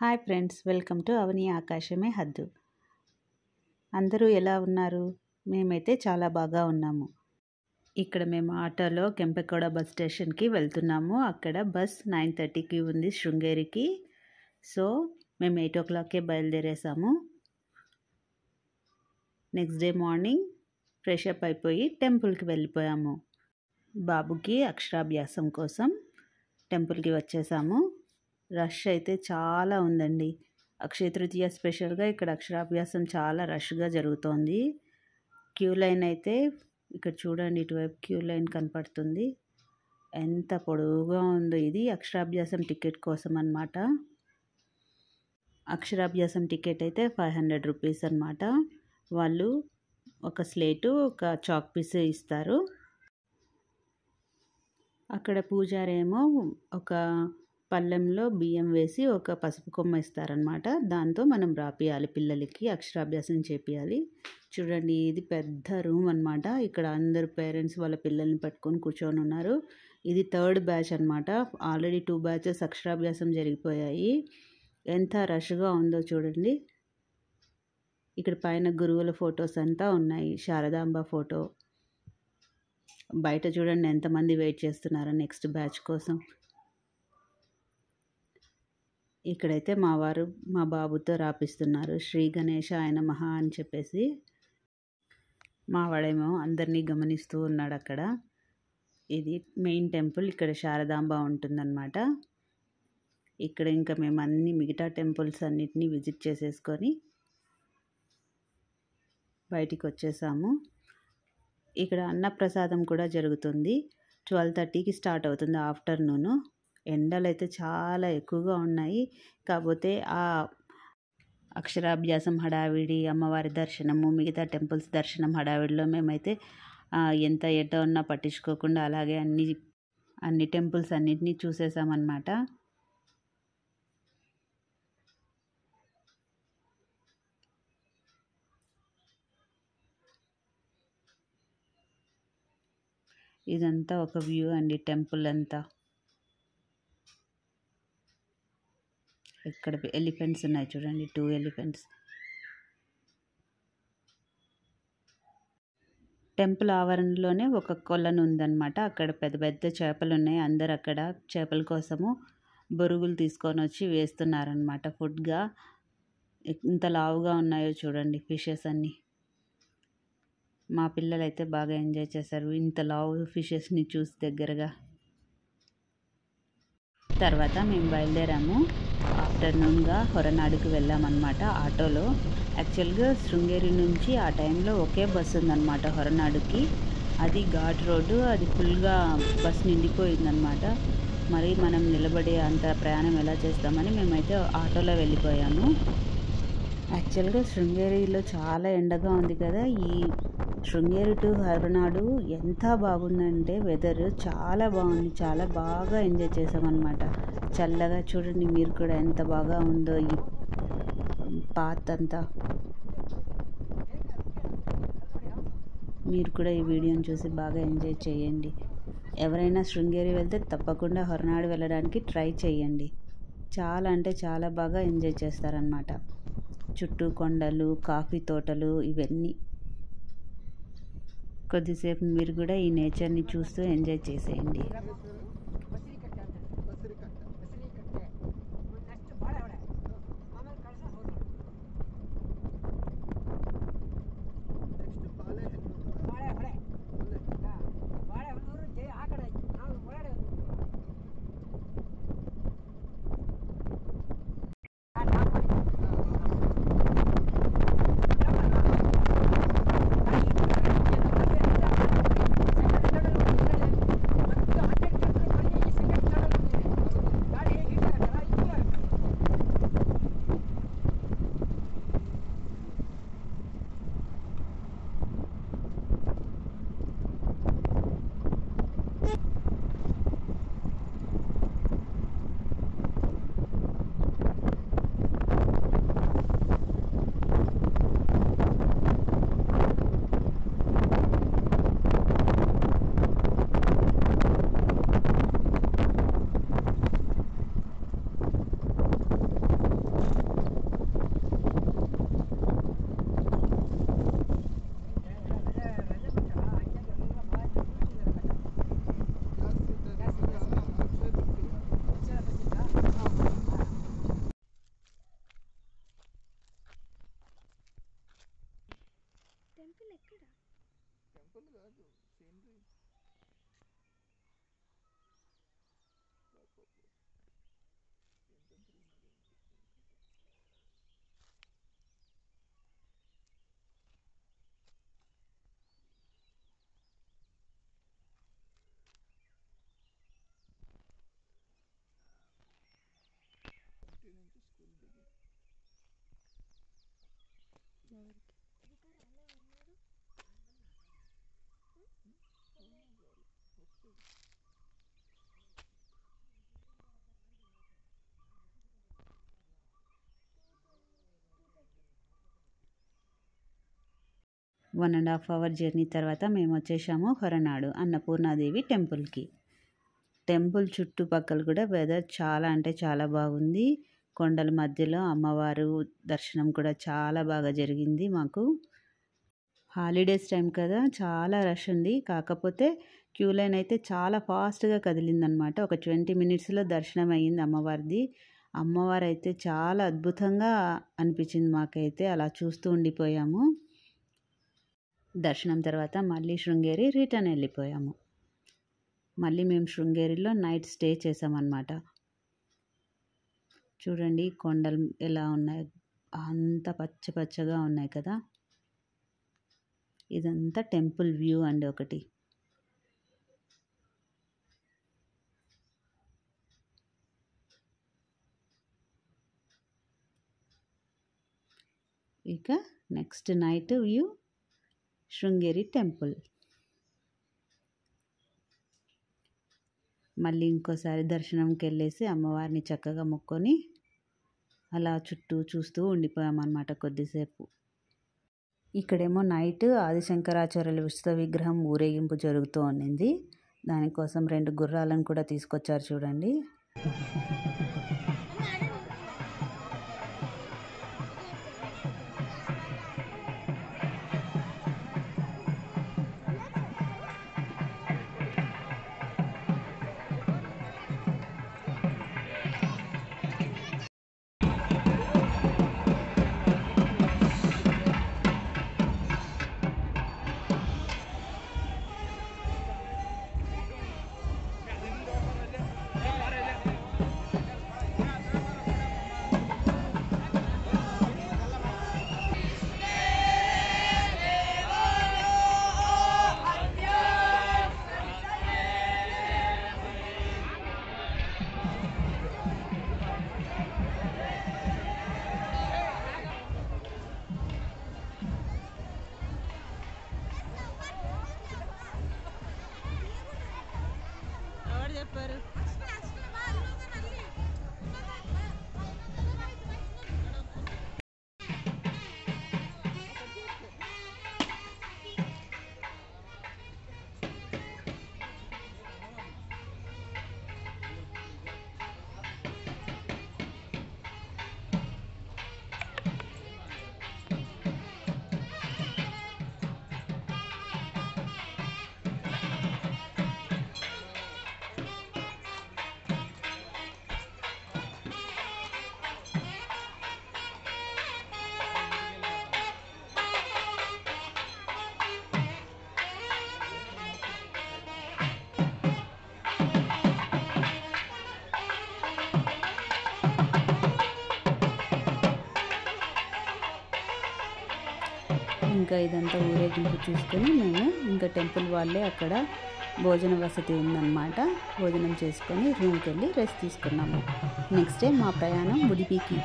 Hi friends, welcome to అవని ఆకాశమే హద్దు. అందరూ ఎలా ఉన్నారు? మేమైతే చాలా బాగా ఉన్నాము. ఇక్కడ మేము ఆటోలో కెంపెగౌడ బస్ స్టేషన్కి వెళ్తున్నాము. అక్కడ బస్ 9:30కి ఉంది శృంగేరికి. సో మేము 8 o'clockకే బయలుదేరేసాము. Next day morning fresh up అయిపోయి టెంపుల్కి వెళ్ళిపోయాము. బాబుకి అక్షరాభ్యాసం కోసం టెంపుల్కి వచ్చేసాము. రష్ అయితే చాలా ఉందండి. అక్షయ తృతీయ స్పెషల్గా ఇక్కడ అక్షరాభ్యాసం చాలా రష్గా జరుగుతోంది. క్యూ లైన్ అయితే ఇక్కడ చూడండి, ఇటువైపు క్యూ లైన్ కనపడుతుంది. ఎంత పొడవుగా ఉందో. ఇది అక్షరాభ్యాసం టికెట్ కోసం అన్నమాట. అక్షరాభ్యాసం టికెట్ అయితే 500 రూపీస్ అన్నమాట. వాళ్ళు ఒక స్లేటు, ఒక చాక్ పీస్ ఇస్తారు. అక్కడ పూజారేమో ఒక పళ్ళెంలో బియ్యం వేసి ఒక పసుపు కొమ్మ ఇస్తారనమాట. దాంతో మనం రాపియాలి, పిల్లలకి అక్షరాభ్యాసం చేపియాలి. చూడండి, ఇది పెద్ద రూమ్ అనమాట. ఇక్కడ అందరు పేరెంట్స్ వాళ్ళ పిల్లల్ని పట్టుకొని కూర్చొని ఉన్నారు. ఇది 3rd బ్యాచ్ అనమాట. ఆల్రెడీ 2 బ్యాచెస్ అక్షరాభ్యాసం జరిగిపోయాయి. ఎంత రష్గా ఉందో చూడండి. ఇక్కడ పైన గురువుల ఫొటోస్ అంతా ఉన్నాయి. శారదాంబ ఫోటో. బయట చూడండి ఎంతమంది వెయిట్ చేస్తున్నారో నెక్స్ట్ బ్యాచ్ కోసం. ఇక్కడైతే మా వారు మా బాబుతో రాపిస్తున్నారు. శ్రీ గణేశాయ నమః అని చెప్పేసి. మా వాడేమో అందరినీ గమనిస్తూ ఉన్నాడు అక్కడ. ఇది మెయిన్ టెంపుల్. ఇక్కడ శారదాంబ ఉంటుందన్నమాట. ఇక్కడ ఇంకా మేము అన్ని మిగతా టెంపుల్స్ అన్నిటినీ విజిట్ చేసేసుకొని బయటికి వచ్చేసాము. ఇక్కడ అన్నప్రసాదం కూడా జరుగుతుంది. 12:30కి స్టార్ట్ అవుతుంది ఆఫ్టర్నూను. ఎండలు అయితే చాలా ఎక్కువగా ఉన్నాయి. కాకపోతే ఆ అక్షరాభ్యాసం హడావిడి, అమ్మవారి దర్శనము, మిగతా టెంపుల్స్ దర్శనం హడావిడిలో మేమైతే ఎంత ఎండ ఉన్నా పట్టించుకోకుండా అలాగే అన్ని టెంపుల్స్ అన్నిటినీ చూసేసామన్నమాట. ఇదంతా ఒక వ్యూ అండి, టెంపుల్ అంతా. ఇక్కడ ఎలిఫెంట్స్ ఉన్నాయి చూడండి, 2 ఎలిఫెంట్స్. టెంపుల్ ఆవరణలోనే ఒక కొలను ఉందన్నమాట. అక్కడ పెద్ద పెద్ద చేపలు ఉన్నాయి. అందరు అక్కడ చేపల కోసము బొరుగులు తీసుకొని వచ్చి వేస్తున్నారనమాట ఫుడ్గా. ఇంత లావుగా ఉన్నాయో చూడండి ఫిషెస్ అన్నీ. మా పిల్లలు అయితే బాగా ఎంజాయ్ చేశారు ఇంత లావు ఫిషెస్ని చూసి దగ్గరగా. తర్వాత మేము బయలుదేరాము. ఆఫ్టర్నూన్గా హొరనాడుకు వెళ్ళామన్నమాట ఆటోలో. యాక్చువల్గా శృంగేరి నుంచి ఆ టైంలో ఒకే బస్సు ఉందన్నమాట హొరనాడుకి. అది ఘాట్ రోడ్డు. అది ఫుల్గా బస్ నిండిపోయిందనమాట. మరి మనం నిలబడి అంత ప్రయాణం ఎలా చేస్తామని మేమైతే ఆటోలో వెళ్ళిపోయాము. యాక్చువల్గా శృంగేరిలో చాలా ఎండగా ఉంది కదా. ఈ శృంగేరి టు హొరనాడు ఎంత బాగుందంటే వెదర్ చాలా బాగుంది. చాలా బాగా ఎంజాయ్ చేసామన్నమాట. చల్లగా చూడండి, మీరు కూడా ఎంత బాగా ఉందో ఈ పాత్ అంతా. మీరు కూడా ఈ వీడియోని చూసి బాగా ఎంజాయ్ చేయండి. ఎవరైనా శృంగేరి వెళ్తే తప్పకుండా హొరనాడు వెళ్ళడానికి ట్రై చేయండి. చాలా అంటే చాలా బాగా ఎంజాయ్ చేస్తారనమాట. చుట్టూ కొండలు, కాఫీ తోటలు, ఇవన్నీ. కొద్దిసేపు మీరు కూడా ఈ నేచర్ని చూస్తూ ఎంజాయ్ చేసేయండి. 1.5 అవర్ జర్నీ తర్వాత మేము వచ్చేసాము హొరనాడు అన్నపూర్ణాదేవి టెంపుల్కి. టెంపుల్ చుట్టుపక్కల కూడా వెదర్ చాలా అంటే చాలా బాగుంది. కొండల మధ్యలో అమ్మవారు దర్శనం కూడా చాలా బాగా జరిగింది మాకు. హాలిడేస్ టైం కదా, చాలా రష్ ఉంది. కాకపోతే క్యూ లైన్ అయితే చాలా ఫాస్ట్గా కదిలిందనమాట. ఒక 20 మినిట్స్లో దర్శనం అయ్యింది అమ్మవారిది. అమ్మవారు అయితే చాలా అద్భుతంగా అనిపించింది మాకైతే. అలా చూస్తూ ఉండిపోయాము. దర్శనం తర్వాత మళ్ళీ శృంగేరి రిటర్న్ వెళ్ళిపోయాము. మళ్ళీ మేము శృంగేరిలో నైట్ స్టే చేసామన్నమాట. చూడండి కొండలు ఎలా ఉన్నాయి, అంత పచ్చ పచ్చగా ఉన్నాయి కదా. ఇదంతా టెంపుల్ వ్యూ అండి ఒకటి. ఇక next night view Sringeri temple. మళ్ళీ ఇంకోసారి దర్శనంకి వెళ్ళేసి అమ్మవారిని చక్కగా మొక్కొని అలా చుట్టూ చూస్తూ ఉండిపోయామన్నమాట కొద్దిసేపు. ఇక్కడేమో నైట్ ఆదిశంకరాచార్యుల విశ్వ విగ్రహం ఊరేగింపు జరుగుతూ ఉండింది. దానికోసం 2 గుర్రాలను కూడా తీసుకొచ్చారు చూడండి. ఇంకా ఇదంతా ఊరేగింపు చూసుకొని మేము ఇంకా టెంపుల్ వాళ్ళే అక్కడ భోజన వసతి ఉందన్నమాట. భోజనం చేసుకొని రూమ్కి వెళ్ళి రెస్ట్ తీసుకున్నాము. నెక్స్ట్ డే మా ప్రయాణం ఉడిపికి.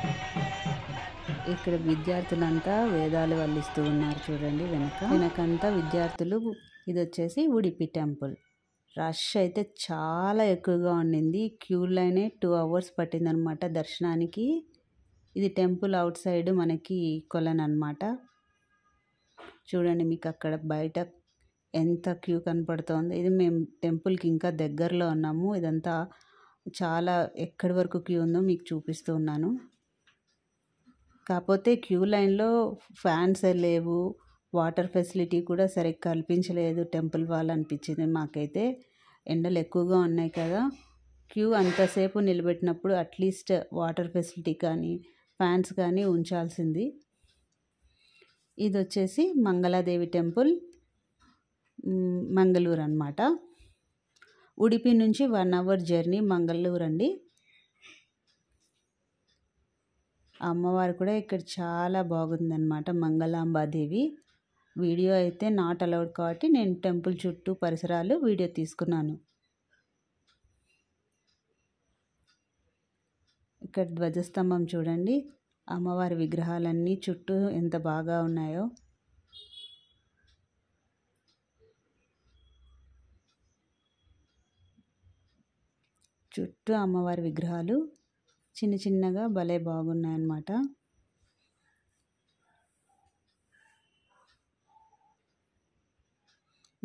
ఇక్కడ విద్యార్థులంతా వేదాలు వల్లిస్తూ ఉన్నారు చూడండి. వెనకంతా విద్యార్థులు. ఇది వచ్చేసి ఉడిపి టెంపుల్. రష్ అయితే చాలా ఎక్కువగా ఉండింది. క్యూ లైనే 2 అవర్స్ పట్టిందనమాట దర్శనానికి. ఇది టెంపుల్ అవుట్ సైడ్ మనకి కొలన్ అనమాట. చూడండి మీకు అక్కడ బయట ఎంత క్యూ కనపడుతోంది. ఇది మేము టెంపుల్కి ఇంకా దగ్గరలో ఉన్నాము. ఇదంతా చాలా ఎక్కడి వరకు క్యూ ఉందో మీకు చూపిస్తూ ఉన్నాను. కాకపోతే క్యూ లైన్లో ఫ్యాన్స్ లేవు, వాటర్ ఫెసిలిటీ కూడా సరిగ్గా కల్పించలేదు టెంపుల్ వాళ్ళు అనిపించింది మాకైతే. ఎండలు ఎక్కువగా ఉన్నాయి కదా, క్యూ అంతసేపు నిలబెట్టినప్పుడు అట్లీస్ట్ వాటర్ ఫెసిలిటీ కానీ ఫ్యాన్స్ కానీ ఉంచాల్సింది. ఇది వచ్చేసి మంగళాదేవి టెంపుల్. మంగళూరు అన్నమాట. ఉడిపి నుంచి 1 అవర్ జర్నీ మంగళూరు అండి. అమ్మవారు కూడా ఇక్కడ చాలా బాగుందన్నమాట, మంగళాంబాదేవి. వీడియో అయితే నాట్ అలౌడ్ కాబట్టి నేను టెంపుల్ చుట్టూ పరిసరాలు వీడియో తీసుకున్నాను. ఇక్కడ ధ్వజస్తంభం చూడండి, అమ్మవారి విగ్రహాలన్నీ చుట్టూ ఎంత బాగా ఉన్నాయో. చుట్టూ అమ్మవారి విగ్రహాలు చిన్న చిన్నగా భలే బాగున్నాయన్నమాట.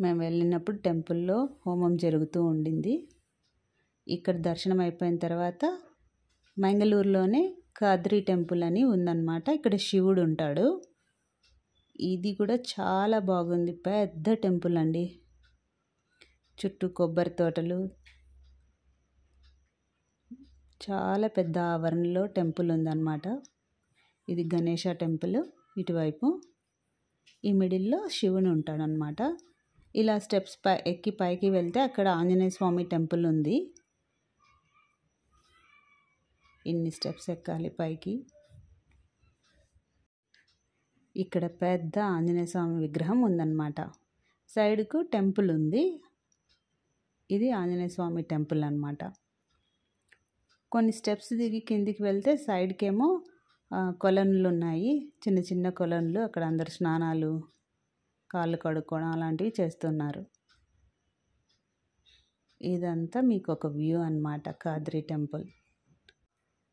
మేము వెళ్ళినప్పుడు టెంపుల్లో హోమం జరుగుతూ ఉండింది. ఇక్కడ దర్శనం అయిపోయిన తర్వాత మంగళూరులోనే కాద్రి టెంపుల్ అని ఉందన్నమాట. ఇక్కడ శివుడు ఉంటాడు. ఇది కూడా చాలా బాగుంది, పెద్ద టెంపుల్ అండి. చుట్టూ కొబ్బరి తోటలు, చాలా పెద్ద ఆవరణలో టెంపుల్ ఉందన్నమాట. ఇది గణేష టెంపుల్ ఇటువైపు, ఈ మిడిల్లో శివుని ఉంటాడనమాట. ఇలా స్టెప్స్ ఎక్కి పైకి వెళ్తే అక్కడ ఆంజనేయ స్వామి టెంపుల్ ఉంది. ఇన్ని స్టెప్స్ ఎక్కాలి పైకి. ఇక్కడ పెద్ద ఆంజనేయ స్వామి విగ్రహం ఉందన్నమాట. సైడ్కు టెంపుల్ ఉంది. ఇది ఆంజనేయ స్వామి టెంపుల్ అన్నమాట. కొన్ని స్టెప్స్ దిగి కిందికి వెళ్తే సైడ్కేమో కొలనులు ఉన్నాయి, చిన్న చిన్న కొలనులు. అక్కడ అందరు స్నానాలు, కాళ్ళు కడుక్కోవడం అలాంటివి చేస్తున్నారు. ఇదంతా మీకు ఒక వ్యూ అన్నమాట, కాద్రి టెంపుల్.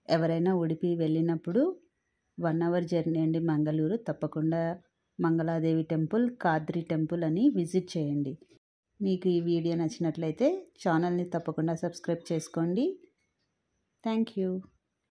ఎవరైనా ఉడిపి వెళ్ళినప్పుడు 1 అవర్ జర్నీ అండి మంగళూరు. తప్పకుండా మంగళాదేవి టెంపుల్, కాద్రి టెంపుల్ అని విజిట్ చేయండి. మీకు ఈ వీడియో నచ్చినట్లయితే ఛానల్ని తప్పకుండా సబ్స్క్రైబ్ చేసుకోండి. Thank you.